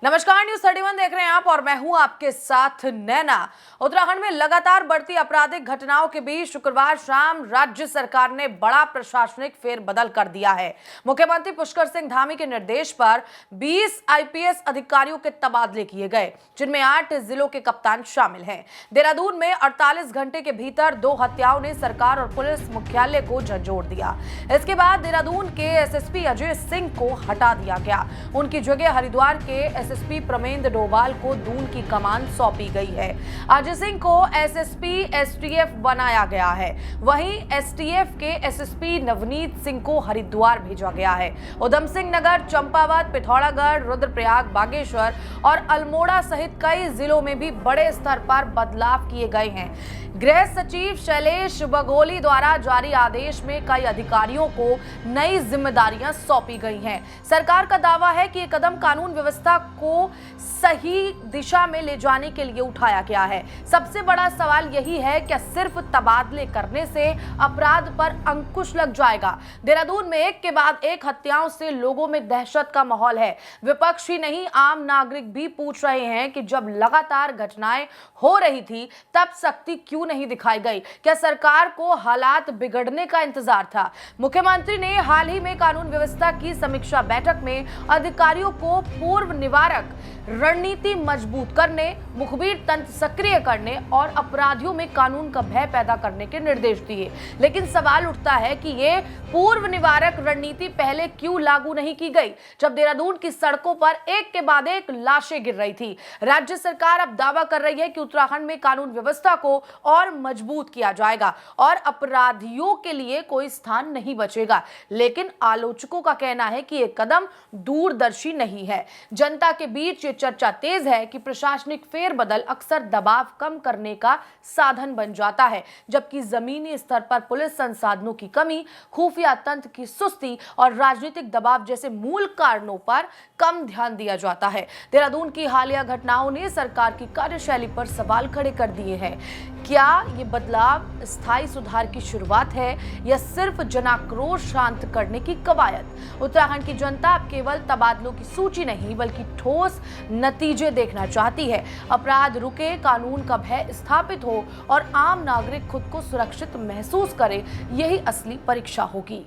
नमस्कार, न्यूज 31 देख रहे हैं आप और मैं हूं आपके साथ नैना। उत्तराखंड में लगातार बढ़ती आपराधिक घटनाओं के बीच शुक्रवार शाम राज्य सरकार ने बड़ा प्रशासनिक फेरबदल कर दिया है। मुख्यमंत्री पुष्कर सिंह धामी के निर्देश पर 20 आईपीएस अधिकारियों के तबादले किए गए, जिनमें 8 जिलों के कप्तान शामिल हैं। देहरादून में 48 घंटे के भीतर 2 हत्याओं ने सरकार और पुलिस मुख्यालय को झंझोड़ दिया। इसके बाद देहरादून के एसएसपी अजय सिंह को हटा दिया गया। उनकी जगह हरिद्वार के एसएसपी प्रमेंद्र डोभाल को दून की कमान सौंपी गई है। अजय सिंह को एसएसपी एसटीएफ बनाया गया है। वहीं एसटीएफ के एसएसपी नवनीत सिंह को हरिद्वार भेजा गया है। उधम सिंह नगर, चंपावत, पिथौरागढ़, रुद्रप्रयाग, बागेश्वर और अल्मोड़ा सहित कई जिलों में भी बड़े स्तर पर बदलाव किए गए हैं। गृह सचिव शैलेश बघोली द्वारा जारी आदेश में कई अधिकारियों को नई जिम्मेदारियां सौंपी गई हैं। सरकार का दावा है कि ये कदम कानून व्यवस्था को सही दिशा में ले जाने के लिए उठाया गया है। सबसे बड़ा सवाल यही है कि सिर्फ तबादले करने से अपराध पर अंकुश लग जाएगा। देहरादून में एक के बाद एक हत्याओं से लोगों में दहशत का माहौल है। विपक्ष ही नहीं, आम नागरिक भी पूछ रहे हैं कि जब लगातार घटनाएं हो रही थी तब सख्ती क्यों नहीं दिखाई गई? क्या सरकार को हालात बिगड़ने का इंतजार था? मुख्यमंत्री ने हाल ही में कानून व्यवस्था की समीक्षा बैठक में अधिकारियों को पूर्व निवारक रणनीति मजबूत करने, मुखबिर तंत्र सक्रिय करने और अपराधियों में कानून का भय पैदा करने के निर्देश दिए। लेकिन सवाल उठता है कि ये पूर्व निवारक रणनीति पहले क्यों लागू नहीं की गई, जब देहरादून की सड़कों पर एक के बाद एक लाशें गिर रही थी। राज्य सरकार अब दावा कर रही है कि उत्तराखंड में कानून व्यवस्था को और मजबूत किया जाएगा और अपराधियों के लिए कोई स्थान नहीं बचेगा। लेकिन आलोचकों का कहना है कि यह कदम दूरदर्शी नहीं है। जनता के बीच ये चर्चा तेज है कि प्रशासनिक फेरबदल अक्सर दबाव कम करने का साधन बन जाता है, जबकि जमीनी स्तर पर पुलिस संसाधनों की कमी, खुफिया तंत्र की सुस्ती और राजनीतिक दबाव जैसे मूल कारणों पर कम ध्यान दिया जाता है। देहरादून की हालिया घटनाओं ने सरकार की कार्यशैली पर सवाल खड़े कर दिए हैं। क्या ये बदलाव स्थायी सुधार की शुरुआत है या सिर्फ जनाक्रोश शांत करने की कवायद? उत्तराखंड की जनता अब केवल तबादलों की सूची नहीं बल्कि ठोस नतीजे देखना चाहती है। अपराध रुके, कानून का भय स्थापित हो और आम नागरिक खुद को सुरक्षित महसूस करे, यही असली परीक्षा होगी।